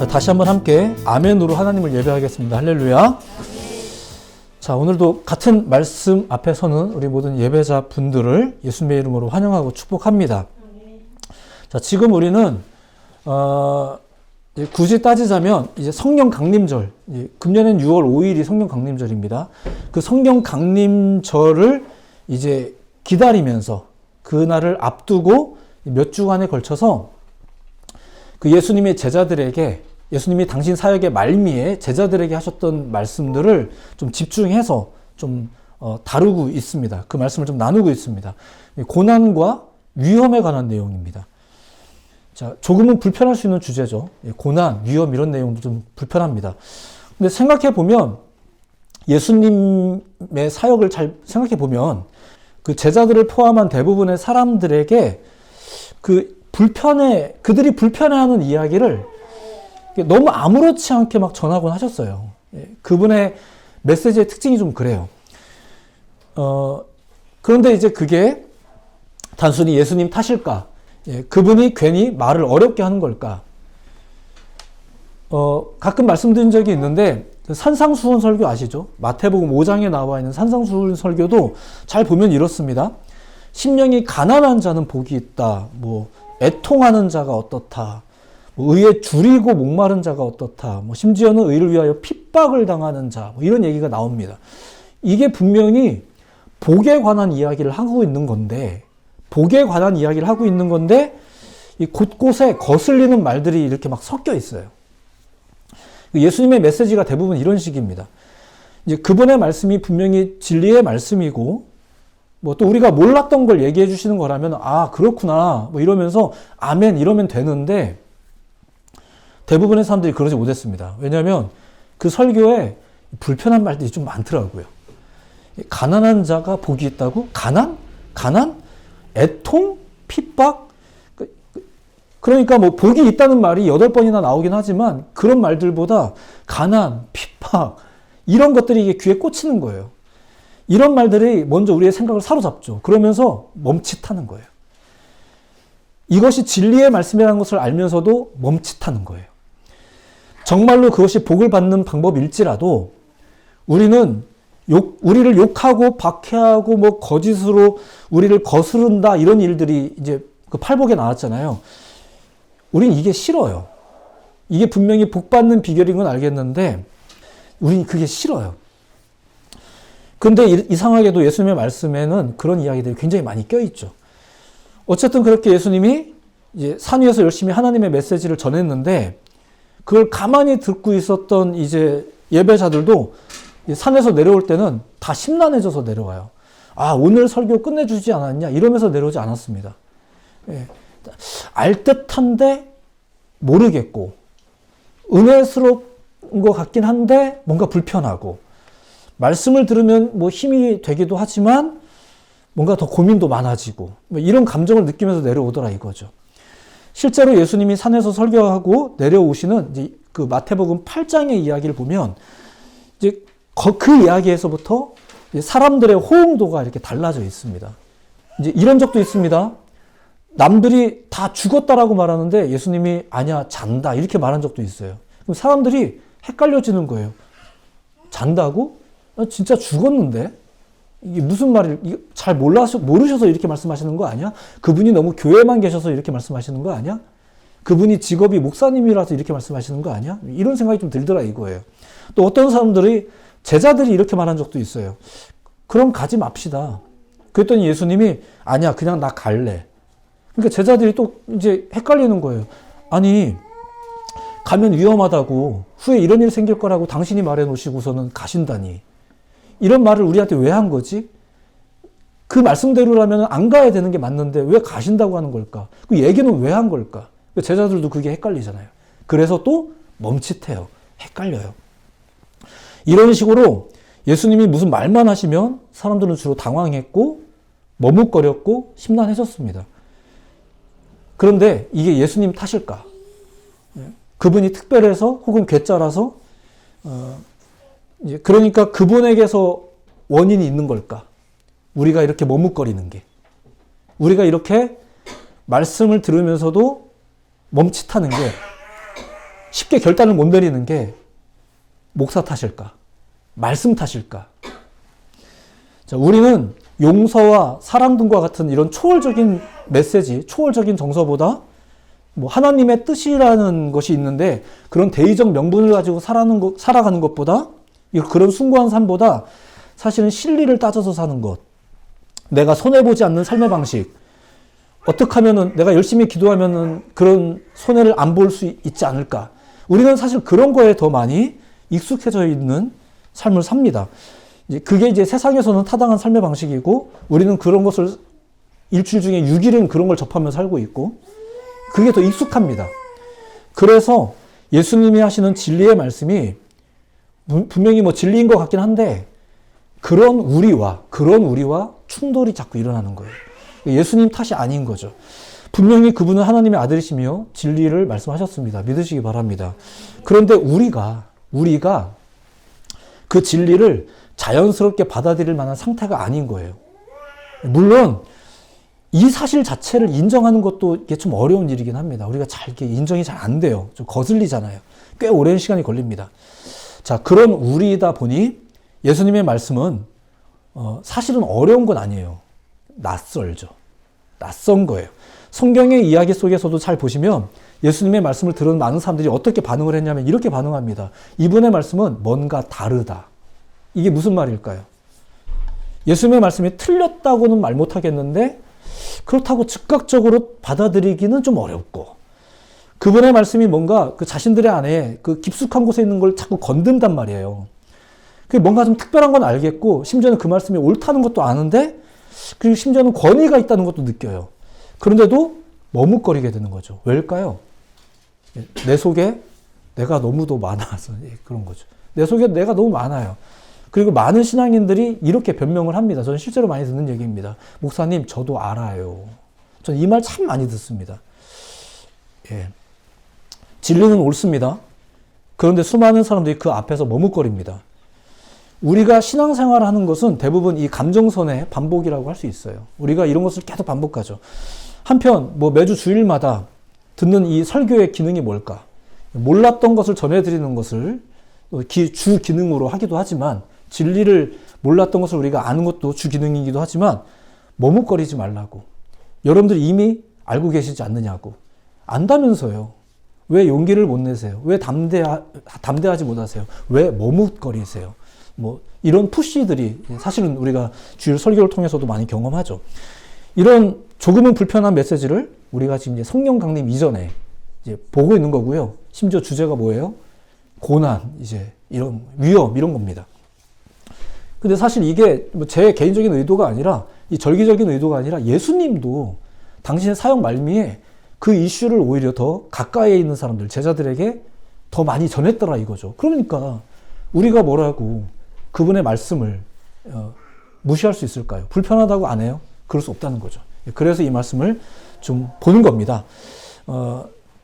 자, 다시 한번 함께 아멘으로 하나님을 예배하겠습니다. 할렐루야. 자, 오늘도 같은 말씀 앞에 서는 우리 모든 예배자 분들을 예수님의 이름으로 환영하고 축복합니다. 자, 지금 우리는 굳이 따지자면 이제 성령 강림절, 금년엔 6월 5일이 성령 강림절입니다. 그 성령 강림절을 이제 기다리면서 그날을 앞두고 몇 주간에 걸쳐서 그 예수님의 제자들에게, 예수님이 당신 사역의 말미에 제자들에게 하셨던 말씀들을 좀 집중해서 좀 다루고 있습니다. 그 말씀을 좀 나누고 있습니다. 고난과 위험에 관한 내용입니다. 자, 조금은 불편할 수 있는 주제죠. 고난, 위험 이런 내용도 좀 불편합니다. 근데 생각해 보면 예수님의 사역을 잘 생각해 보면 그 제자들을 포함한 대부분의 사람들에게 그들이 불편해하는 이야기를 너무 아무렇지 않게 막 전하곤 하셨어요. 그분의 메시지의 특징이 좀 그래요. 그런데 이제 그게 단순히 예수님 탓일까? 그분이 괜히 말을 어렵게 하는 걸까? 가끔 말씀드린 적이 있는데, 산상수훈 설교 아시죠? 마태복음 5장에 나와 있는 산상수훈 설교도 잘 보면 이렇습니다. 심령이 가난한 자는 복이 있다. 애통하는 자가 어떻다. 의에 줄이고 목마른 자가 어떻다. 심지어는 의를 위하여 핍박을 당하는 자. 이런 얘기가 나옵니다. 이게 분명히 복에 관한 이야기를 하고 있는 건데, 이 곳곳에 거슬리는 말들이 이렇게 막 섞여 있어요. 예수님의 메시지가 대부분 이런 식입니다. 이제 그분의 말씀이 분명히 진리의 말씀이고, 또 우리가 몰랐던 걸 얘기해 주시는 거라면, 아, 그렇구나. 이러면서, 아멘, 이러면 되는데, 대부분의 사람들이 그러지 못했습니다. 왜냐하면 그 설교에 불편한 말들이 좀 많더라고요. 가난한 자가 복이 있다고? 가난? 애통? 핍박? 그러니까 복이 있다는 말이 8번이나 나오긴 하지만 그런 말들보다 가난, 핍박 이런 것들이 이게 귀에 꽂히는 거예요. 이런 말들이 먼저 우리의 생각을 사로잡죠. 그러면서 멈칫하는 거예요. 이것이 진리의 말씀이라는 것을 알면서도 멈칫하는 거예요. 정말로 그것이 복을 받는 방법일지라도 우리를 욕하고 박해하고 거짓으로 우리를 거스른다 이런 일들이 이제 그 팔복에 나왔잖아요. 우린 이게 싫어요. 이게 분명히 복 받는 비결인 건 알겠는데 우린 그게 싫어요. 근데 이상하게도 예수님의 말씀에는 그런 이야기들이 굉장히 많이 껴있죠. 어쨌든 그렇게 예수님이 이제 산 위에서 열심히 하나님의 메시지를 전했는데 그걸 가만히 듣고 있었던 이제 예배자들도 산에서 내려올 때는 다 심란해져서 내려와요. 아, 오늘 설교 끝내주지 않았냐? 이러면서 내려오지 않았습니다. 알듯한데 모르겠고 은혜스러운 것 같긴 한데 뭔가 불편하고 말씀을 들으면 힘이 되기도 하지만 뭔가 더 고민도 많아지고 이런 감정을 느끼면서 내려오더라 이거죠. 실제로 예수님이 산에서 설교하고 내려오시는 이제 그 마태복음 8장의 이야기를 보면 이제 그 이야기에서부터 사람들의 호응도가 이렇게 달라져 있습니다. 이제 이런 적도 있습니다. 남들이 다 죽었다라고 말하는데 예수님이 아니야 잔다 이렇게 말한 적도 있어요. 그럼 사람들이 헷갈려지는 거예요. 잔다고? 진짜 죽었는데? 이게 무슨 말이 잘 모르셔서 이렇게 말씀하시는 거 아니야? 그분이 너무 교회만 계셔서 이렇게 말씀하시는 거 아니야? 그분이 직업이 목사님이라서 이렇게 말씀하시는 거 아니야? 이런 생각이 좀 들더라 이거예요. 또 어떤 사람들이 제자들이 이렇게 말한 적도 있어요. 그럼 가지 맙시다. 그랬더니 예수님이 아니야 그냥 나 갈래. 그러니까 제자들이 또 이제 헷갈리는 거예요. 아니 가면 위험하다고 후에 이런 일 생길 거라고 당신이 말해 놓으시고서는 가신다니. 이런 말을 우리한테 왜 한 거지? 그 말씀대로라면 안 가야 되는 게 맞는데 왜 가신다고 하는 걸까? 그 얘기는 왜 한 걸까? 제자들도 그게 헷갈리잖아요. 그래서 또 멈칫해요. 헷갈려요. 이런 식으로 예수님이 무슨 말만 하시면 사람들은 주로 당황했고 머뭇거렸고 심란해졌습니다. 그런데 이게 예수님 탓일까? 그분이 특별해서 혹은 괴짜라서 그러니까 그분에게서 원인이 있는 걸까? 우리가 이렇게 머뭇거리는 게. 우리가 이렇게 말씀을 들으면서도 멈칫하는 게 쉽게 결단을 못 내리는 게 목사 탓일까? 말씀 탓일까? 자, 우리는 용서와 사랑 등과 같은 이런 초월적인 메시지, 초월적인 정서보다 뭐 하나님의 뜻이라는 것이 있는데 그런 대의적 명분을 가지고 살아가는 것보다 그런 숭고한 삶보다 사실은 실리를 따져서 사는 것, 내가 손해보지 않는 삶의 방식, 어떻게 하면은 내가 열심히 기도하면은 그런 손해를 안 볼 수 있지 않을까? 우리는 사실 그런 거에 더 많이 익숙해져 있는 삶을 삽니다. 그게 이제 세상에서는 타당한 삶의 방식이고 우리는 그런 것을 일주일 중에 6일은 그런 걸 접하며 살고 있고 그게 더 익숙합니다. 그래서 예수님이 하시는 진리의 말씀이 분명히 뭐 진리인 것 같긴 한데 그런 우리와 충돌이 자꾸 일어나는 거예요. 예수님 탓이 아닌 거죠. 분명히 그분은 하나님의 아들이시며 진리를 말씀하셨습니다. 믿으시기 바랍니다. 그런데 우리가 그 진리를 자연스럽게 받아들일 만한 상태가 아닌 거예요. 물론 이 사실 자체를 인정하는 것도 이게 좀 어려운 일이긴 합니다. 우리가 이게 인정이 잘 안 돼요. 좀 거슬리잖아요. 꽤 오랜 시간이 걸립니다. 자, 그런 우리이다 보니 예수님의 말씀은 사실은 어려운 건 아니에요. 낯설죠. 낯선 거예요. 성경의 이야기 속에서도 잘 보시면 예수님의 말씀을 들은 많은 사람들이 어떻게 반응을 했냐면 이렇게 반응합니다. 이분의 말씀은 뭔가 다르다. 이게 무슨 말일까요? 예수님의 말씀이 틀렸다고는 말 못하겠는데 그렇다고 즉각적으로 받아들이기는 좀 어렵고 그분의 말씀이 뭔가 그 자신들의 안에 그 깊숙한 곳에 있는 걸 자꾸 건든단 말이에요. 그게 뭔가 좀 특별한 건 알겠고 심지어는 그 말씀이 옳다는 것도 아는데 그리고 심지어는 권위가 있다는 것도 느껴요. 그런데도 머뭇거리게 되는 거죠. 왜일까요? 내 속에 내가 너무도 많아서 그런 거죠. 내 속에 내가 너무 많아요. 그리고 많은 신앙인들이 이렇게 변명을 합니다. 저는 실제로 많이 듣는 얘기입니다. 목사님, 저도 알아요. 저는 이 말 참 많이 듣습니다. 예. 진리는 옳습니다. 그런데 수많은 사람들이 그 앞에서 머뭇거립니다. 우리가 신앙생활을 하는 것은 대부분 이 감정선의 반복이라고 할 수 있어요. 우리가 이런 것을 계속 반복하죠. 한편 뭐 매주 주일마다 듣는 이 설교의 기능이 뭘까? 몰랐던 것을 전해드리는 것을 주 기능으로 하기도 하지만 진리를 몰랐던 것을 우리가 아는 것도 주 기능이기도 하지만 머뭇거리지 말라고. 여러분들이 이미 알고 계시지 않느냐고. 안다면서요. 왜 용기를 못 내세요? 왜 담대하지 못하세요? 왜 머뭇거리세요? 뭐 이런 푸시들이 사실은 우리가 주일 설교를 통해서도 많이 경험하죠. 이런 조금은 불편한 메시지를 우리가 지금 이제 성령 강림 이전에 이제 보고 있는 거고요. 심지어 주제가 뭐예요? 고난, 이제 이런 위험 이런 겁니다. 근데 사실 이게 제 개인적인 의도가 아니라 이 절기적인 의도가 아니라 예수님도 당신의 사역 말미에 그 이슈를 오히려 더 가까이에 있는 사람들, 제자들에게 더 많이 전했더라 이거죠. 그러니까 우리가 뭐라고 그분의 말씀을 무시할 수 있을까요? 불편하다고 안 해요? 그럴 수 없다는 거죠. 그래서 이 말씀을 좀 보는 겁니다.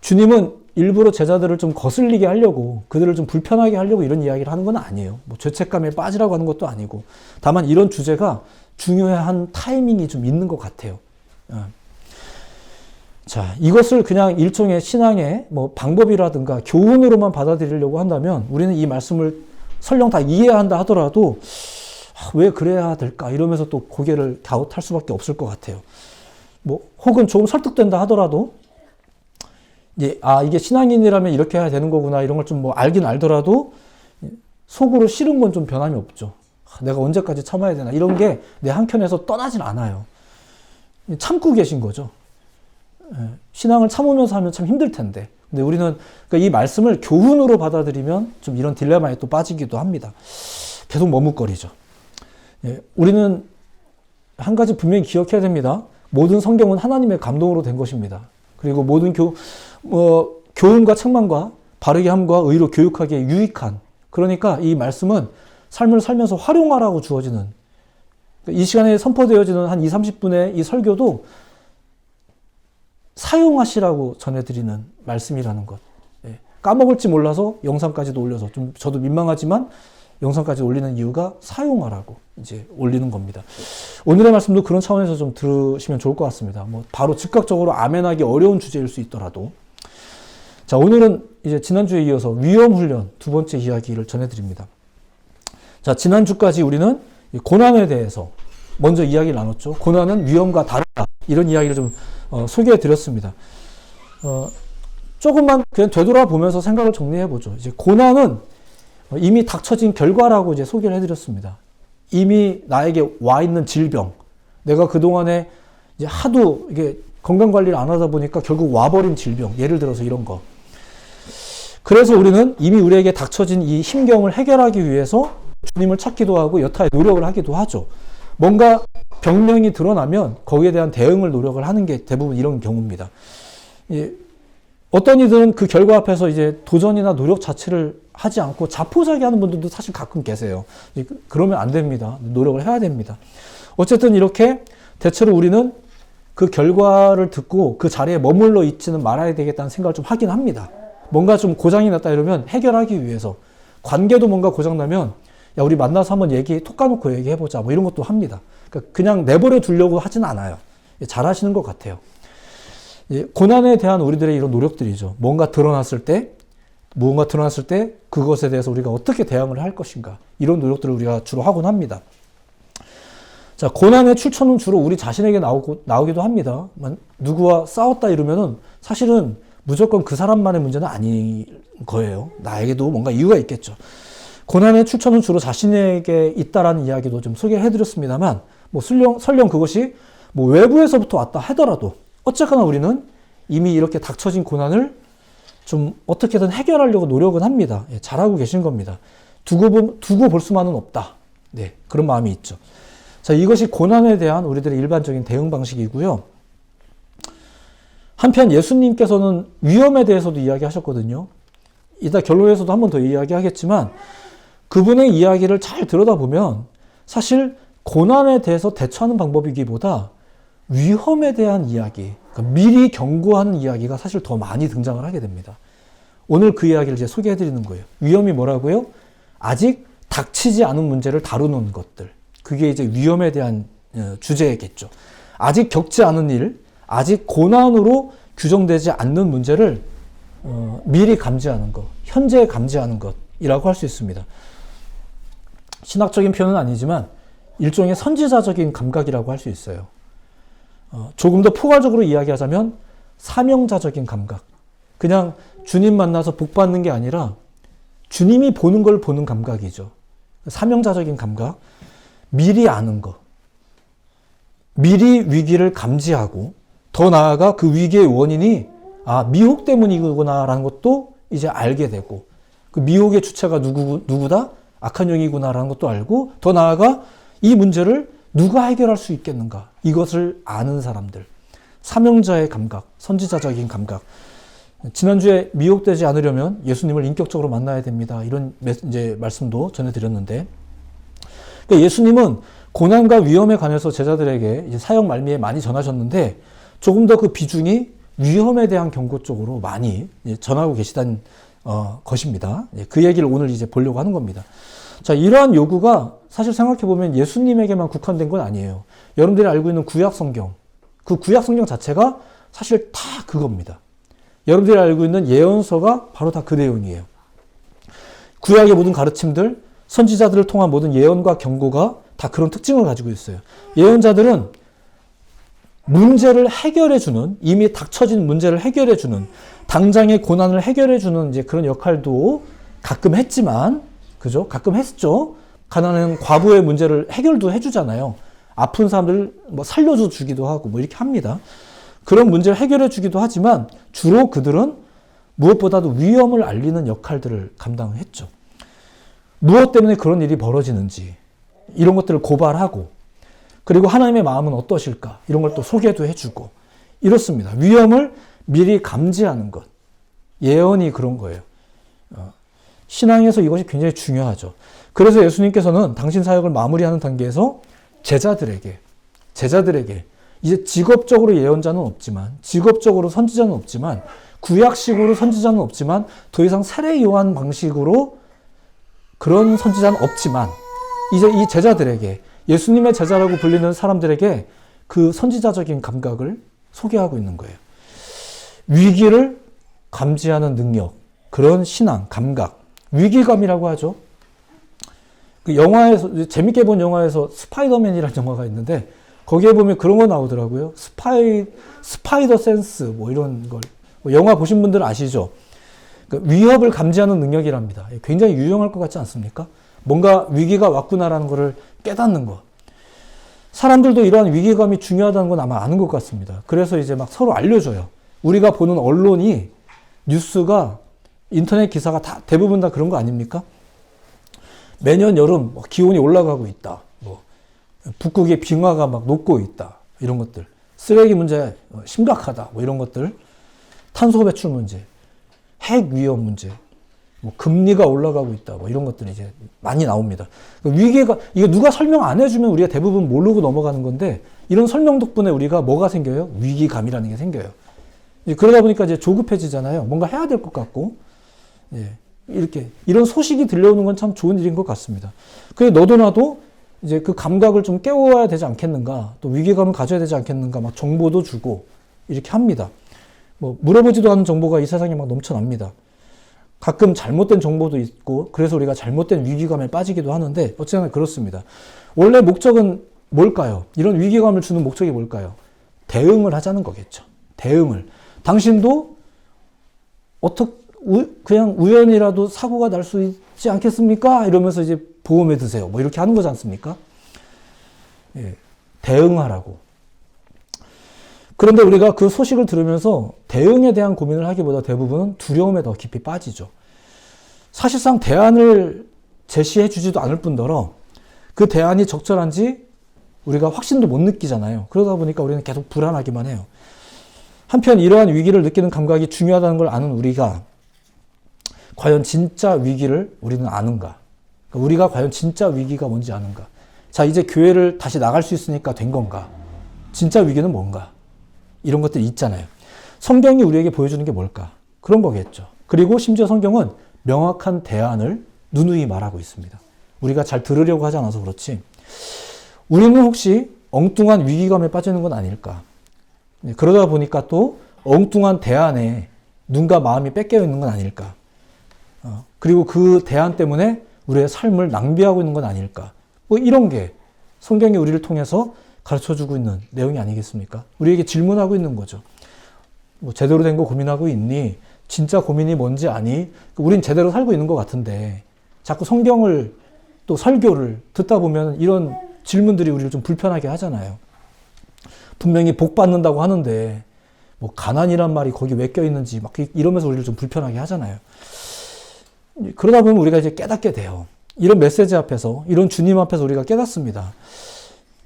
주님은 일부러 제자들을 좀 거슬리게 하려고, 그들을 좀 불편하게 하려고 이런 이야기를 하는 건 아니에요. 뭐 죄책감에 빠지라고 하는 것도 아니고, 다만 이런 주제가 중요한 타이밍이 좀 있는 것 같아요. 자, 이것을 그냥 일종의 신앙의 뭐 방법이라든가 교훈으로만 받아들이려고 한다면 우리는 이 말씀을 설령 다 이해한다 하더라도 왜 그래야 될까 이러면서 또 고개를 갸웃할 수밖에 없을 것 같아요. 뭐 혹은 조금 설득된다 하더라도 이게 신앙인이라면 이렇게 해야 되는 거구나 이런 걸 좀 뭐 알긴 알더라도 속으로 싫은 건 좀 변함이 없죠. 내가 언제까지 참아야 되나 이런 게 내 한켠에서 떠나질 않아요. 참고 계신 거죠. 신앙을 참으면서 하면 참 힘들 텐데. 근데 우리는 그러니까 이 말씀을 교훈으로 받아들이면 좀 이런 딜레마에 또 빠지기도 합니다. 계속 머뭇거리죠. 우리는 한 가지 분명히 기억해야 됩니다. 모든 성경은 하나님의 감동으로 된 것입니다. 그리고 모든 교훈과 책망과 바르게 함과 의로 교육하기에 유익한, 그러니까 이 말씀은 삶을 살면서 활용하라고 주어지는, 이 시간에 선포되어지는 한 20-30분의 이 설교도 사용하시라고 전해드리는 말씀이라는 것. 까먹을지 몰라서 영상까지도 올려서 좀 저도 민망하지만 영상까지 올리는 이유가 사용하라고 이제 올리는 겁니다. 오늘의 말씀도 그런 차원에서 좀 들으시면 좋을 것 같습니다. 뭐 바로 즉각적으로 아멘하기 어려운 주제일 수 있더라도. 자, 오늘은 이제 지난주에 이어서 위험 훈련 두 번째 이야기를 전해드립니다. 자, 지난주까지 우리는 고난에 대해서 먼저 이야기를 나눴죠. 고난은 위험과 다르다. 이런 이야기를 좀 소개해 드렸습니다. 조금만 그냥 되돌아보면서 생각을 정리해 보죠. 이제 고난은 이미 닥쳐진 결과라고 이제 소개를 해 드렸습니다. 이미 나에게 와 있는 질병, 내가 그동안에 이제 하도 이게 건강 관리를 안 하다 보니까 결국 와버린 질병, 예를 들어서 이런 거. 그래서 우리는 이미 우리에게 닥쳐진 이 힘겨움을 해결하기 위해서 주님을 찾기도 하고 여타의 노력을 하기도 하죠. 뭔가 병명이 드러나면 거기에 대한 대응을 노력을 하는 게 대부분 이런 경우입니다. 예, 어떤 이들은 그 결과 앞에서 이제 도전이나 노력 자체를 하지 않고 자포자기하는 분들도 사실 가끔 계세요. 그러면 안 됩니다. 노력을 해야 됩니다. 어쨌든 이렇게 대체로 우리는 그 결과를 듣고 그 자리에 머물러 있지는 말아야 되겠다는 생각을 좀 하긴 합니다. 뭔가 좀 고장이 났다 이러면 해결하기 위해서, 관계도 뭔가 고장나면 야, 우리 만나서 한번 톡 까놓고 얘기해보자. 뭐 이런 것도 합니다. 그러니까 그냥 내버려 두려고 하진 않아요. 잘 하시는 것 같아요. 고난에 대한 우리들의 이런 노력들이죠. 무언가 드러났을 때 그것에 대해서 우리가 어떻게 대응을 할 것인가. 이런 노력들을 우리가 주로 하곤 합니다. 자, 고난의 출처는 주로 우리 자신에게 나오기도 합니다. 누구와 싸웠다 이러면은 사실은 무조건 그 사람만의 문제는 아닌 거예요. 나에게도 뭔가 이유가 있겠죠. 고난의 출처는 주로 자신에게 있다라는 이야기도 좀 소개해드렸습니다만, 뭐 설령 그것이 뭐 외부에서부터 왔다 하더라도 어쨌거나 우리는 이미 이렇게 닥쳐진 고난을 좀 어떻게든 해결하려고 노력은 합니다. 예, 잘하고 계신 겁니다. 두고 볼 수만은 없다. 네, 그런 마음이 있죠. 자, 이것이 고난에 대한 우리들의 일반적인 대응 방식이고요. 한편 예수님께서는 위험에 대해서도 이야기하셨거든요. 이따 결론에서도 한 번 더 이야기하겠지만 그분의 이야기를 잘 들여다보면 사실 고난에 대해서 대처하는 방법이기보다 위험에 대한 이야기, 그러니까 미리 경고하는 이야기가 사실 더 많이 등장을 하게 됩니다. 오늘 그 이야기를 이제 소개해 드리는 거예요. 위험이 뭐라고요? 아직 닥치지 않은 문제를 다루는 것들. 그게 이제 위험에 대한 주제겠죠. 아직 겪지 않은 일, 아직 고난으로 규정되지 않는 문제를 미리 감지하는 것, 현재 감지하는 것이라고 할 수 있습니다. 신학적인 표현은 아니지만 일종의 선지자적인 감각이라고 할 수 있어요. 조금 더 포괄적으로 이야기하자면 사명자적인 감각. 그냥 주님 만나서 복 받는 게 아니라 주님이 보는 걸 보는 감각이죠. 사명자적인 감각. 미리 아는 것. 미리 위기를 감지하고 더 나아가 그 위기의 원인이 미혹 때문이구나라는 것도 이제 알게 되고, 그 미혹의 주체가 누구다? 악한 영이구나라는 것도 알고, 더 나아가 이 문제를 누가 해결할 수 있겠는가? 이것을 아는 사람들. 사명자의 감각, 선지자적인 감각. 지난주에 미혹되지 않으려면 예수님을 인격적으로 만나야 됩니다. 이런 이제 말씀도 전해드렸는데, 그러니까 예수님은 고난과 위험에 관해서 제자들에게 이제 사역 말미에 많이 전하셨는데 조금 더 그 비중이 위험에 대한 경고 쪽으로 많이 전하고 계시다는 것입니다. 그 얘기를 오늘 이제 보려고 하는 겁니다. 자, 이러한 요구가 사실 생각해보면 예수님에게만 국한된 건 아니에요. 여러분들이 알고 있는 구약 성경, 그 구약 성경 자체가 사실 다 그겁니다. 여러분들이 알고 있는 예언서가 바로 다 그 내용이에요. 구약의 모든 가르침들, 선지자들을 통한 모든 예언과 경고가 다 그런 특징을 가지고 있어요. 예언자들은 문제를 해결해주는, 이미 닥쳐진 문제를 해결해주는, 당장의 고난을 해결해주는 이제 그런 역할도 가끔 했지만, 그죠? 가끔 했죠. 가난한 과부의 문제를 해결도 해주잖아요. 아픈 사람들을 뭐 살려주기도 하고 뭐 이렇게 합니다. 그런 문제를 해결해주기도 하지만 주로 그들은 무엇보다도 위험을 알리는 역할들을 감당했죠. 무엇 때문에 그런 일이 벌어지는지 이런 것들을 고발하고, 그리고 하나님의 마음은 어떠실까 이런 걸 또 소개도 해주고 이렇습니다. 위험을 미리 감지하는 것, 예언이 그런 거예요. 신앙에서 이것이 굉장히 중요하죠. 그래서 예수님께서는 당신 사역을 마무리하는 단계에서 제자들에게 이제 직업적으로 예언자는 없지만, 직업적으로 선지자는 없지만, 구약식으로 선지자는 없지만, 더 이상 세례 요한 방식으로 그런 선지자는 없지만, 이제 이 제자들에게, 예수님의 제자라고 불리는 사람들에게 그 선지자적인 감각을 소개하고 있는 거예요. 위기를 감지하는 능력, 그런 신앙, 감각, 위기감이라고 하죠. 그 영화에서, 재밌게 본 영화에서 스파이더맨이라는 영화가 있는데, 거기에 보면 그런 거 나오더라고요. 스파이더 센스, 뭐 이런 걸. 뭐 영화 보신 분들은 아시죠? 그러니까 위협을 감지하는 능력이랍니다. 굉장히 유용할 것 같지 않습니까? 뭔가 위기가 왔구나라는 것을 깨닫는 것. 사람들도 이러한 위기감이 중요하다는 건 아마 아는 것 같습니다. 그래서 이제 막 서로 알려줘요. 우리가 보는 언론이, 뉴스가, 인터넷 기사가 다, 대부분 다 그런 거 아닙니까? 매년 여름 기온이 올라가고 있다. 뭐 북극의 빙하가 막 녹고 있다. 이런 것들. 쓰레기 문제 심각하다. 뭐 이런 것들. 탄소 배출 문제. 핵 위험 문제. 뭐 금리가 올라가고 있다. 뭐 이런 것들이 이제 많이 나옵니다. 위기가, 이거 누가 설명 안 해주면 우리가 대부분 모르고 넘어가는 건데, 이런 설명 덕분에 우리가 뭐가 생겨요? 위기감이라는 게 생겨요. 그러다 보니까 이제 조급해지잖아요. 뭔가 해야 될 것 같고, 예, 이렇게 이런 소식이 들려오는 건 참 좋은 일인 것 같습니다. 그래 너도 나도 이제 그 감각을 좀 깨워야 되지 않겠는가, 또 위기감을 가져야 되지 않겠는가, 막 정보도 주고 이렇게 합니다. 뭐 물어보지도 않은 정보가 이 세상에 막 넘쳐납니다. 가끔 잘못된 정보도 있고, 그래서 우리가 잘못된 위기감에 빠지기도 하는데, 어쨌든 그렇습니다. 원래 목적은 뭘까요? 이런 위기감을 주는 목적이 뭘까요? 대응을 하자는 거겠죠. 대응을. 당신도 그냥 우연이라도 사고가 날 수 있지 않겠습니까? 이러면서 이제 보험에 드세요. 뭐 이렇게 하는 거지 않습니까? 예, 대응하라고. 그런데 우리가 그 소식을 들으면서 대응에 대한 고민을 하기보다 대부분은 두려움에 더 깊이 빠지죠. 사실상 대안을 제시해 주지도 않을 뿐더러 그 대안이 적절한지 우리가 확신도 못 느끼잖아요. 그러다 보니까 우리는 계속 불안하기만 해요. 한편 이러한 위기를 느끼는 감각이 중요하다는 걸 아는 우리가 과연 진짜 위기를 우리는 아는가? 우리가 과연 진짜 위기가 뭔지 아는가? 자, 이제 교회를 다시 나갈 수 있으니까 된 건가? 진짜 위기는 뭔가? 이런 것들이 있잖아요. 성경이 우리에게 보여주는 게 뭘까? 그런 거겠죠. 그리고 심지어 성경은 명확한 대안을 누누이 말하고 있습니다. 우리가 잘 들으려고 하지 않아서 그렇지. 우리는 혹시 엉뚱한 위기감에 빠지는 건 아닐까? 그러다 보니까 또 엉뚱한 대안에 눈과 마음이 뺏겨 있는 건 아닐까? 그리고 그 대안 때문에 우리의 삶을 낭비하고 있는 건 아닐까? 뭐 이런 게 성경이 우리를 통해서 가르쳐주고 있는 내용이 아니겠습니까? 우리에게 질문하고 있는 거죠. 뭐 제대로 된 거 고민하고 있니? 진짜 고민이 뭔지 아니? 우린 제대로 살고 있는 것 같은데 자꾸 성경을 또 설교를 듣다 보면 이런 질문들이 우리를 좀 불편하게 하잖아요. 분명히 복 받는다고 하는데 뭐 가난이란 말이 거기 왜 껴있는지 막 이러면서 우리를 좀 불편하게 하잖아요. 그러다 보면 우리가 이제 깨닫게 돼요. 이런 메시지 앞에서, 이런 주님 앞에서 우리가 깨닫습니다.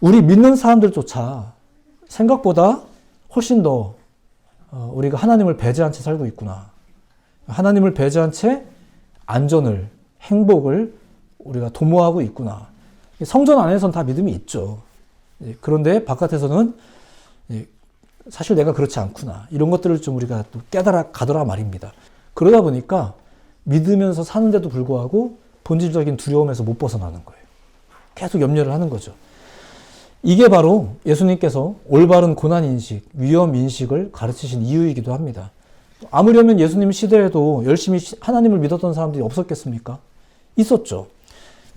우리 믿는 사람들조차 생각보다 훨씬 더 우리가 하나님을 배제한 채 살고 있구나. 하나님을 배제한 채 안전을, 행복을 우리가 도모하고 있구나. 성전 안에서는 다 믿음이 있죠. 그런데 바깥에서는 사실 내가 그렇지 않구나. 이런 것들을 좀 우리가 또 깨달아 가더라 말입니다. 그러다 보니까 믿으면서 사는데도 불구하고 본질적인 두려움에서 못 벗어나는 거예요. 계속 염려를 하는 거죠. 이게 바로 예수님께서 올바른 고난인식, 위험인식을 가르치신 이유이기도 합니다. 아무려면 예수님 시대에도 열심히 하나님을 믿었던 사람들이 없었겠습니까? 있었죠.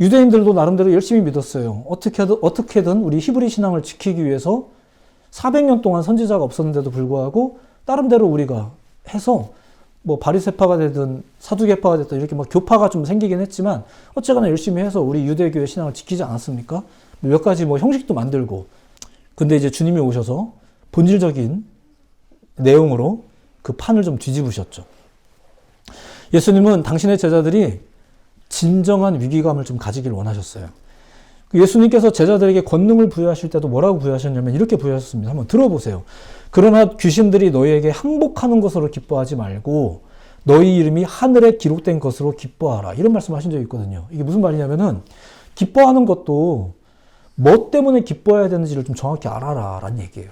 유대인들도 나름대로 열심히 믿었어요. 어떻게든 우리 히브리 신앙을 지키기 위해서 400년 동안 선지자가 없었는데도 불구하고 나름대로 우리가 해서 뭐 바리새파가 되든 사두개파가 됐든 이렇게 막 교파가 좀 생기긴 했지만 어쨌거나 열심히 해서 우리 유대교의 신앙을 지키지 않았습니까? 몇 가지 뭐 형식도 만들고. 근데 이제 주님이 오셔서 본질적인 내용으로 그 판을 좀 뒤집으셨죠. 예수님은 당신의 제자들이 진정한 위기감을 좀 가지길 원하셨어요. 예수님께서 제자들에게 권능을 부여하실 때도 뭐라고 부여하셨냐면 이렇게 부여하셨습니다. 한번 들어보세요. 그러나 귀신들이 너희에게 항복하는 것으로 기뻐하지 말고 너희 이름이 하늘에 기록된 것으로 기뻐하라. 이런 말씀하신 적이 있거든요. 이게 무슨 말이냐면은 기뻐하는 것도 뭐 때문에 기뻐해야 되는지를 좀 정확히 알아라 라는 얘기예요.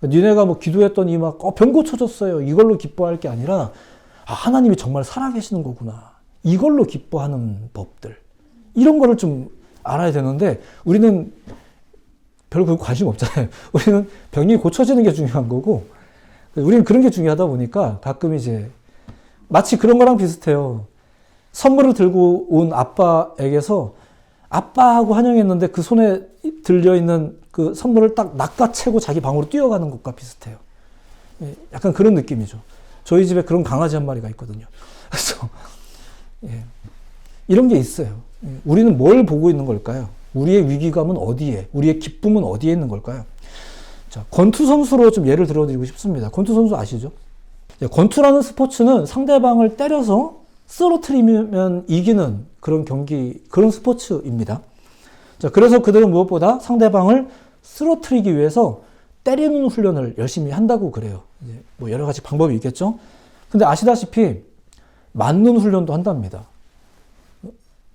니네가 뭐 기도했더니 막 병 고쳐졌어요. 이걸로 기뻐할 게 아니라 하나님이 정말 살아계시는 거구나. 이걸로 기뻐하는 법들. 이런 거를 좀 알아야 되는데 우리는 별로 그 관심 없잖아요. 우리는 병이 고쳐지는 게 중요한 거고 우리는 그런 게 중요하다 보니까 가끔 이제 마치 그런 거랑 비슷해요. 선물을 들고 온 아빠에게서 아빠하고 환영했는데 그 손에 들려있는 그 선물을 딱 낚아채고 자기 방으로 뛰어가는 것과 비슷해요. 예, 약간 그런 느낌이죠. 저희 집에 그런 강아지 한 마리가 있거든요. 그래서 예, 이런 게 있어요. 예, 우리는 뭘 보고 있는 걸까요? 우리의 위기감은 어디에, 우리의 기쁨은 어디에 있는 걸까요? 자, 권투 선수로 좀 예를 들어드리고 싶습니다. 권투 선수 아시죠? 예, 권투라는 스포츠는 상대방을 때려서 쓰러뜨리면 이기는 그런 경기, 그런 스포츠입니다. 자, 그래서 그들은 무엇보다 상대방을 쓰러뜨리기 위해서 때리는 훈련을 열심히 한다고 그래요. 이제 뭐 여러 가지 방법이 있겠죠? 근데 아시다시피 맞는 훈련도 한답니다.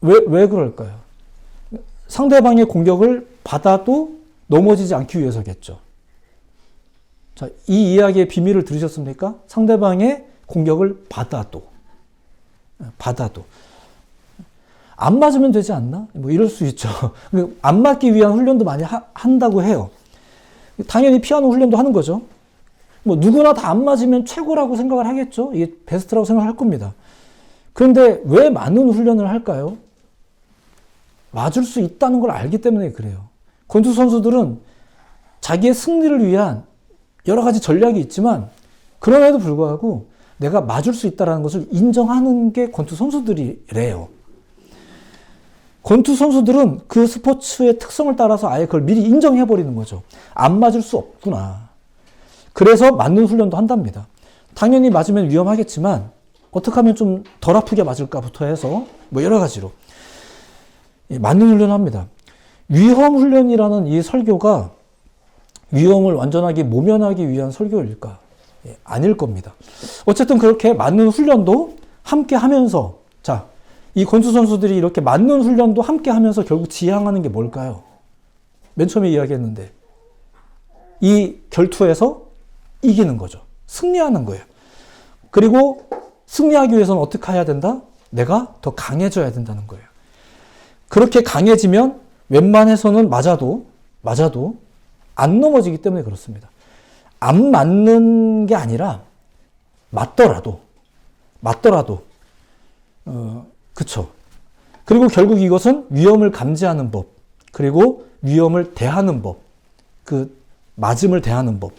왜 그럴까요? 상대방의 공격을 받아도 넘어지지 않기 위해서겠죠. 자, 이 이야기의 비밀을 들으셨습니까? 상대방의 공격을 받아도. 안 맞으면 되지 않나? 뭐 이럴 수 있죠. 안 맞기 위한 훈련도 많이 한다고 해요. 당연히 피하는 훈련도 하는 거죠. 뭐 누구나 다 안 맞으면 최고라고 생각을 하겠죠. 이게 베스트라고 생각할 겁니다. 그런데 왜 맞는 훈련을 할까요? 맞을 수 있다는 걸 알기 때문에 그래요. 권투 선수들은 자기의 승리를 위한 여러 가지 전략이 있지만 그럼에도 불구하고 내가 맞을 수 있다는 것을 인정하는 게 권투 선수들이래요. 권투 선수들은 그 스포츠의 특성을 따라서 아예 그걸 미리 인정해버리는 거죠. 안 맞을 수 없구나. 그래서 맞는 훈련도 한답니다. 당연히 맞으면 위험하겠지만 어떻게 하면 좀 덜 아프게 맞을까부터 해서 뭐 여러 가지로 맞는 훈련을 합니다. 위험 훈련이라는 이 설교가 위험을 완전하게 모면하기 위한 설교일까? 아닐 겁니다. 어쨌든 그렇게 맞는 훈련도 함께 하면서, 자, 이 권투 선수들이 이렇게 맞는 훈련도 함께 하면서 결국 지향하는 게 뭘까요? 맨 처음에 이야기했는데, 이 결투에서 이기는 거죠. 승리하는 거예요. 그리고 승리하기 위해서는 어떻게 해야 된다? 내가 더 강해져야 된다는 거예요. 그렇게 강해지면 웬만해서는 맞아도 안 넘어지기 때문에 그렇습니다. 안 맞는 게 아니라 맞더라도 그쵸. 그리고 결국 이것은 위험을 감지하는 법, 그리고 위험을 대하는 법, 그 맞음을 대하는 법,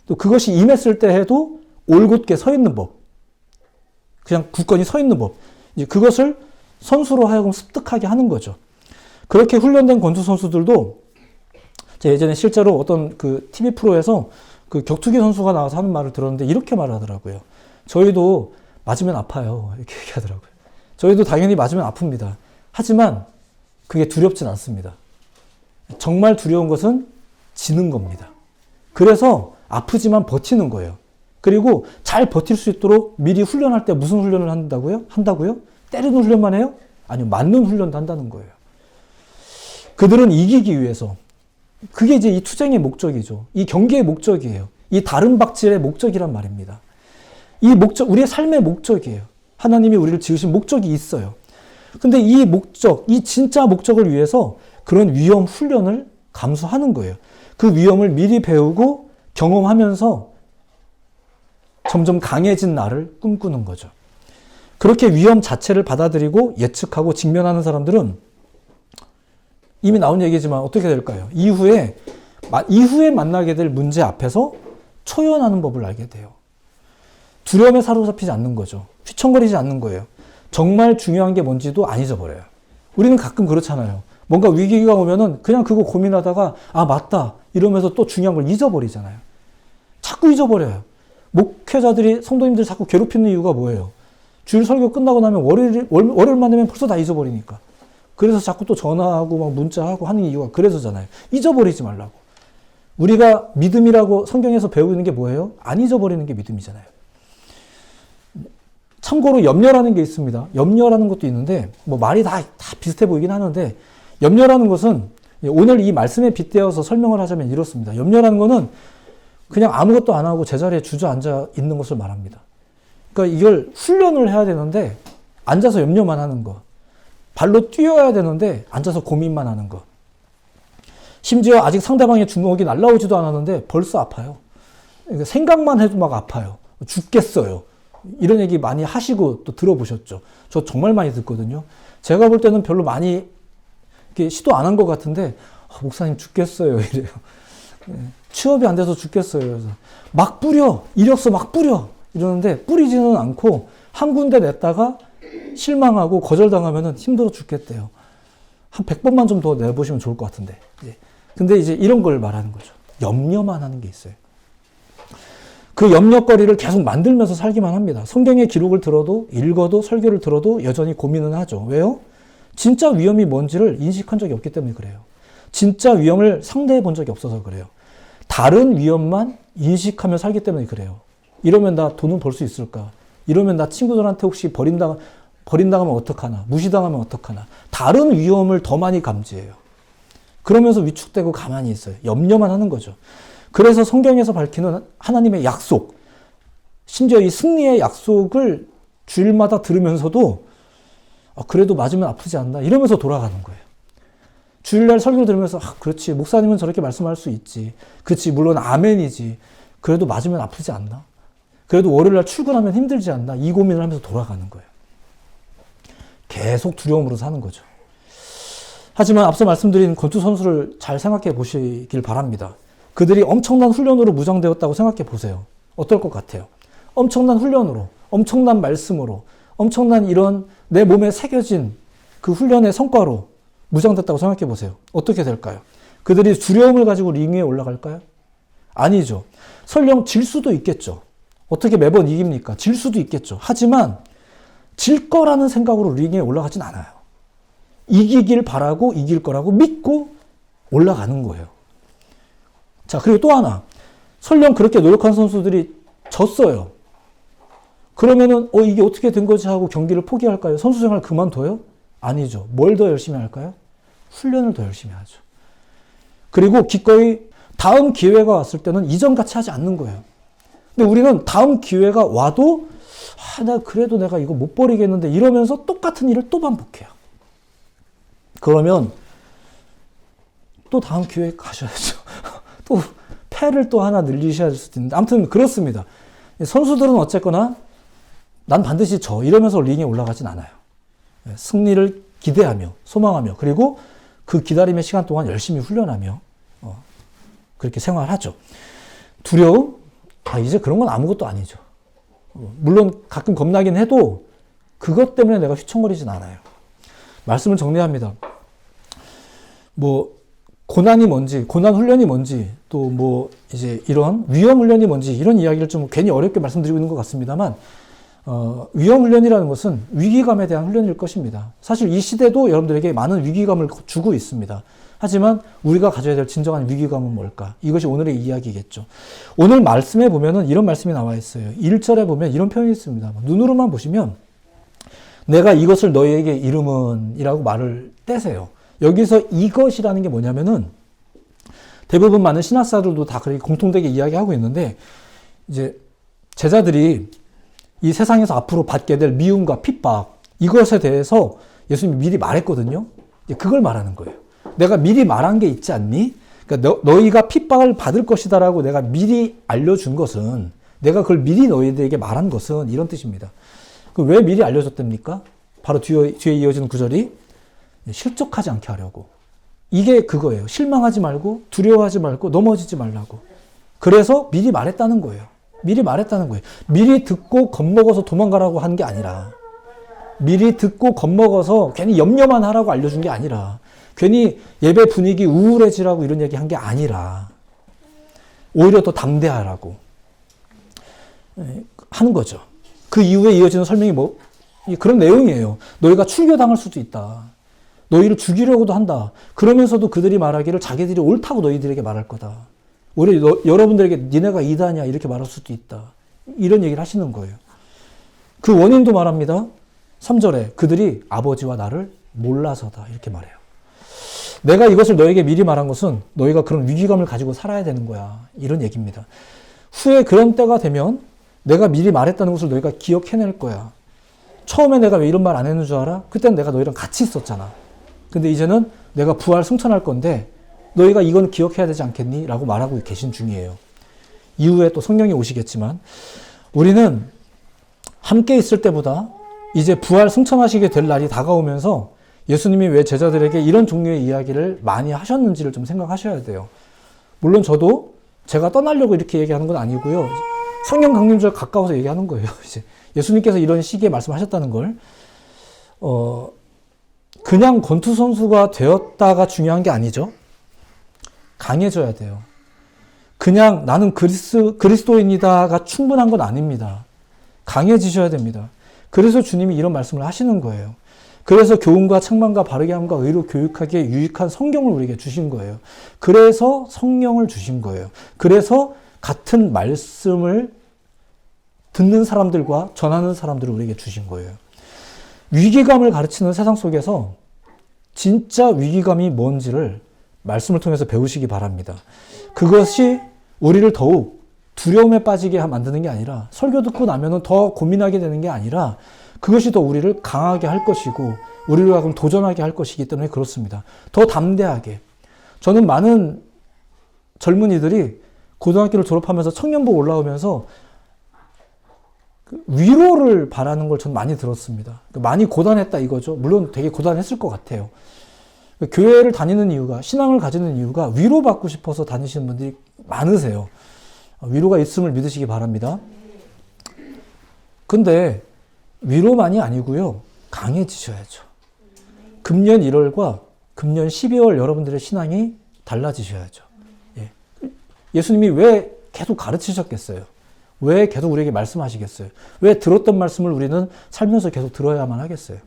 또 그것이 임했을 때 해도 올곧게 서 있는 법, 그냥 굳건히 서 있는 법, 이제 그것을 선수로 하여금 습득하게 하는 거죠. 그렇게 훈련된 권투 선수들도 제가 예전에 실제로 어떤 그 TV 프로에서 그 격투기 선수가 나와서 하는 말을 들었는데 이렇게 말하더라고요. 저희도 맞으면 아파요. 이렇게 얘기하더라고요. 저희도 당연히 맞으면 아픕니다. 하지만 그게 두렵진 않습니다. 정말 두려운 것은 지는 겁니다. 그래서 아프지만 버티는 거예요. 그리고 잘 버틸 수 있도록 미리 훈련할 때 무슨 훈련을 한다고요? 때리는 훈련만 해요? 아니요, 맞는 훈련도 한다는 거예요. 그들은 이기기 위해서. 그게 이제 이 투쟁의 목적이죠. 이 경기의 목적이에요. 이 다른 박질의 목적이란 말입니다. 이 목적, 우리의 삶의 목적이에요. 하나님이 우리를 지으신 목적이 있어요. 근데 이 목적, 이 진짜 목적을 위해서 그런 위험 훈련을 감수하는 거예요. 그 위험을 미리 배우고 경험하면서 점점 강해진 나를 꿈꾸는 거죠. 그렇게 위험 자체를 받아들이고 예측하고 직면하는 사람들은 이미 나온 얘기지만 어떻게 될까요? 이후에 만나게 될 문제 앞에서 초연하는 법을 알게 돼요. 두려움에 사로잡히지 않는 거죠. 휘청거리지 않는 거예요. 정말 중요한 게 뭔지도 안 잊어버려요. 우리는 가끔 그렇잖아요. 뭔가 위기가 오면은 그냥 그거 고민하다가 아 맞다 이러면서 또 중요한 걸 잊어버리잖아요. 자꾸 잊어버려요. 목회자들이 성도님들 자꾸 괴롭히는 이유가 뭐예요? 주일 설교 끝나고 나면 월요일만 되면 벌써 다 잊어버리니까. 그래서 자꾸 또 전화하고 막 문자하고 하는 이유가 그래서잖아요. 잊어버리지 말라고. 우리가 믿음이라고 성경에서 배우는 게 뭐예요? 안 잊어버리는 게 믿음이잖아요. 참고로 염려라는 게 있습니다. 염려라는 것도 있는데 뭐 말이 다 비슷해 보이긴 하는데 염려라는 것은 오늘 이 말씀에 빗대어서 설명을 하자면 이렇습니다. 염려라는 것은 그냥 아무것도 안 하고 제자리에 주저앉아 있는 것을 말합니다. 그러니까 이걸 훈련을 해야 되는데 앉아서 염려만 하는 거. 발로 뛰어야 되는데 앉아서 고민만 하는 거. 심지어 아직 상대방의 주먹이 날라오지도 않았는데 벌써 아파요. 그러니까 생각만 해도 막 아파요. 죽겠어요. 이런 얘기 많이 하시고 또 들어보셨죠. 저 정말 많이 듣거든요. 제가 볼 때는 별로 많이 이렇게 시도 안 한 것 같은데, 목사님 죽겠어요. 이래요. 취업이 안 돼서 죽겠어요. 그래서 막 뿌려. 이력서 막 뿌려. 이러는데 뿌리지는 않고 한 군데 냈다가 실망하고 거절당하면 힘들어 죽겠대요. 한 100번만 좀 더 내보시면 좋을 것 같은데. 근데 이제 이런 걸 말하는 거죠. 염려만 하는 게 있어요. 그 염려거리를 계속 만들면서 살기만 합니다. 성경의 기록을 들어도, 읽어도, 설교를 들어도 여전히 고민은 하죠. 왜요? 진짜 위험이 뭔지를 인식한 적이 없기 때문에 그래요. 진짜 위험을 상대해 본 적이 없어서 그래요. 다른 위험만 인식하며 살기 때문에 그래요. 이러면 나 돈은 벌 수 있을까? 이러면 나 친구들한테 혹시 버린다면 어떡하나? 무시당하면 어떡하나? 다른 위험을 더 많이 감지해요. 그러면서 위축되고 가만히 있어요. 염려만 하는 거죠. 그래서 성경에서 밝히는 하나님의 약속, 심지어 이 승리의 약속을 주일마다 들으면서도 그래도 맞으면 아프지 않나? 이러면서 돌아가는 거예요. 주일날 설교를 들으면서 그렇지, 목사님은 저렇게 말씀할 수 있지. 그렇지, 물론 아멘이지. 그래도 맞으면 아프지 않나? 그래도 월요일날 출근하면 힘들지 않나? 이 고민을 하면서 돌아가는 거예요. 계속 두려움으로 사는 거죠. 하지만 앞서 말씀드린 권투 선수를 잘 생각해 보시길 바랍니다. 그들이 엄청난 훈련으로 무장되었다고 생각해 보세요. 어떨 것 같아요? 엄청난 훈련으로, 엄청난 말씀으로, 엄청난 이런 내 몸에 새겨진 그 훈련의 성과로 무장됐다고 생각해 보세요. 어떻게 될까요? 그들이 두려움을 가지고 링 위에 올라갈까요? 아니죠. 설령 질 수도 있겠죠. 어떻게 매번 이깁니까? 질 수도 있겠죠. 하지만 질 거라는 생각으로 링 위에 올라가진 않아요. 이기길 바라고 이길 거라고 믿고 올라가는 거예요. 자, 그리고 또 하나. 설령 그렇게 노력한 선수들이 졌어요. 그러면은, 이게 어떻게 된 거지 하고 경기를 포기할까요? 선수 생활 그만둬요? 아니죠. 뭘 더 열심히 할까요? 훈련을 더 열심히 하죠. 그리고 기꺼이 다음 기회가 왔을 때는 이전같이 하지 않는 거예요. 근데 우리는 다음 기회가 와도, 그래도 내가 이거 못 버리겠는데 이러면서 똑같은 일을 또 반복해요. 그러면 또 다음 기회에 가셔야죠. 또 패를 또 하나 늘리셔야 될 수도 있는데, 아무튼 그렇습니다. 선수들은 어쨌거나 난 반드시 이러면서 링에 올라가진 않아요. 승리를 기대하며 소망하며, 그리고 그 기다림의 시간 동안 열심히 훈련하며 그렇게 생활하죠. 두려움? 이제 그런 건 아무것도 아니죠. 물론 가끔 겁나긴 해도 그것 때문에 내가 휘청거리진 않아요. 말씀을 정리합니다. 고난이 뭔지, 고난 훈련이 뭔지, 또 이제 이런 위험 훈련이 뭔지, 이런 이야기를 좀 괜히 어렵게 말씀드리고 있는 것 같습니다만, 위험 훈련이라는 것은 위기감에 대한 훈련일 것입니다. 사실 이 시대도 여러분들에게 많은 위기감을 주고 있습니다. 하지만 우리가 가져야 될 진정한 위기감은 뭘까? 이것이 오늘의 이야기겠죠. 오늘 말씀에 보면은 이런 말씀이 나와 있어요. 1절에 보면 이런 표현이 있습니다. 눈으로만 보시면 내가 이것을 너희에게 이름은 이라고 말을 떼세요. 여기서 이것이라는 게 뭐냐면은 대부분 많은 신학사들도 다 그렇게 공통되게 이야기하고 있는데, 이제 제자들이 이 세상에서 앞으로 받게 될 미움과 핍박, 이것에 대해서 예수님이 미리 말했거든요. 그걸 말하는 거예요. 내가 미리 말한 게 있지 않니? 그러니까 너희가 핍박을 받을 것이다라고 내가 미리 알려준 것은, 내가 그걸 미리 너희들에게 말한 것은 이런 뜻입니다. 왜 미리 알려줬답니까? 바로 뒤에 이어지는 구절이 실족하지 않게 하려고. 이게 그거예요. 실망하지 말고, 두려워하지 말고, 넘어지지 말라고. 그래서 미리 말했다는 거예요. 미리 말했다는 거예요. 미리 듣고 겁먹어서 도망가라고 한 게 아니라, 미리 듣고 겁먹어서 괜히 염려만 하라고 알려준 게 아니라, 괜히 예배 분위기 우울해지라고 이런 얘기 한 게 아니라, 오히려 더 담대하라고 하는 거죠. 그 이후에 이어지는 설명이 그런 내용이에요. 너희가 출교당할 수도 있다. 너희를 죽이려고도 한다. 그러면서도 그들이 말하기를 자기들이 옳다고 너희들에게 말할 거다. 오히려 여러분들에게 니네가 이다냐 이렇게 말할 수도 있다. 이런 얘기를 하시는 거예요. 그 원인도 말합니다. 3절에 그들이 아버지와 나를 몰라서다 이렇게 말해요. 내가 이것을 너에게 미리 말한 것은 너희가 그런 위기감을 가지고 살아야 되는 거야. 이런 얘기입니다. 후에 그런 때가 되면 내가 미리 말했다는 것을 너희가 기억해낼 거야. 처음에 내가 왜 이런 말 안 했는 줄 알아? 그때는 내가 너희랑 같이 있었잖아. 근데 이제는 내가 부활 승천할 건데 너희가 이건 기억해야 되지 않겠니? 라고 말하고 계신 중이에요. 이후에 또 성령이 오시겠지만, 우리는 함께 있을 때보다 이제 부활 승천하시게 될 날이 다가오면서 예수님이 왜 제자들에게 이런 종류의 이야기를 많이 하셨는지를 좀 생각하셔야 돼요. 물론 저도 제가 떠나려고 이렇게 얘기하는 건 아니고요. 성령 강림절 가까워서 얘기하는 거예요. 이제 예수님께서 이런 시기에 말씀하셨다는 걸 그냥 권투 선수가 되었다가 중요한 게 아니죠. 강해져야 돼요. 그냥 나는 그리스도인이다가 충분한 건 아닙니다. 강해지셔야 됩니다. 그래서 주님이 이런 말씀을 하시는 거예요. 그래서 교훈과 책망과 바르게 함과 의로 교육하기에 유익한 성경을 우리에게 주신 거예요. 그래서 성령을 주신 거예요. 그래서 같은 말씀을 듣는 사람들과 전하는 사람들을 우리에게 주신 거예요. 위기감을 가르치는 세상 속에서 진짜 위기감이 뭔지를 말씀을 통해서 배우시기 바랍니다. 그것이 우리를 더욱 두려움에 빠지게 만드는 게 아니라, 설교 듣고 나면은 더 고민하게 되는 게 아니라, 그것이 더 우리를 강하게 할 것이고 우리를 하여금 도전하게 할 것이기 때문에 그렇습니다. 더 담대하게. 저는 많은 젊은이들이 고등학교를 졸업하면서 청년부 올라오면서 위로를 바라는 걸 전 많이 들었습니다. 많이 고단했다 이거죠. 물론 되게 고단했을 것 같아요. 교회를 다니는 이유가, 신앙을 가지는 이유가 위로받고 싶어서 다니시는 분들이 많으세요. 위로가 있음을 믿으시기 바랍니다. 근데 위로만이 아니고요. 강해지셔야죠. 금년 1월과 금년 12월 여러분들의 신앙이 달라지셔야죠. 예. 예수님이 왜 계속 가르치셨겠어요? 왜 계속 우리에게 말씀하시겠어요? 왜 들었던 말씀을 우리는 살면서 계속 들어야만 하겠어요?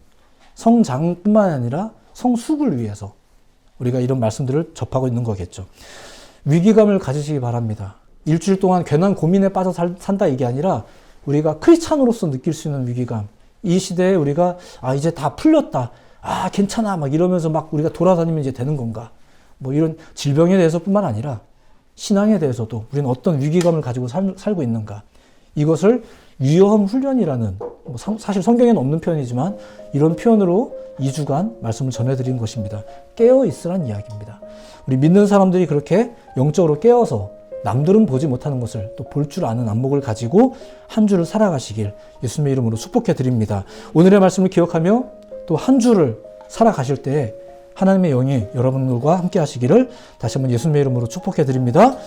성장뿐만 아니라 성숙을 위해서 우리가 이런 말씀들을 접하고 있는 거겠죠. 위기감을 가지시기 바랍니다. 일주일 동안 괜한 고민에 빠져 산다 이게 아니라 우리가 크리스찬으로서 느낄 수 있는 위기감. 이 시대에 우리가 이제 다 풀렸다. 괜찮아. 막 이러면서 막 우리가 돌아다니면 이제 되는 건가. 뭐 이런 질병에 대해서뿐만 아니라 신앙에 대해서도 우리는 어떤 위기감을 가지고 살고 있는가. 이것을 위험 훈련이라는, 사실 성경에는 없는 표현이지만 이런 표현으로 2주간 말씀을 전해드린 것입니다. 깨어 있으란 이야기입니다. 우리 믿는 사람들이 그렇게 영적으로 깨어서 남들은 보지 못하는 것을 또 볼 줄 아는 안목을 가지고 한 주를 살아가시길 예수님의 이름으로 축복해 드립니다. 오늘의 말씀을 기억하며 또 한 주를 살아가실 때 하나님의 영이 여러분들과 함께 하시기를 다시 한번 예수님의 이름으로 축복해 드립니다.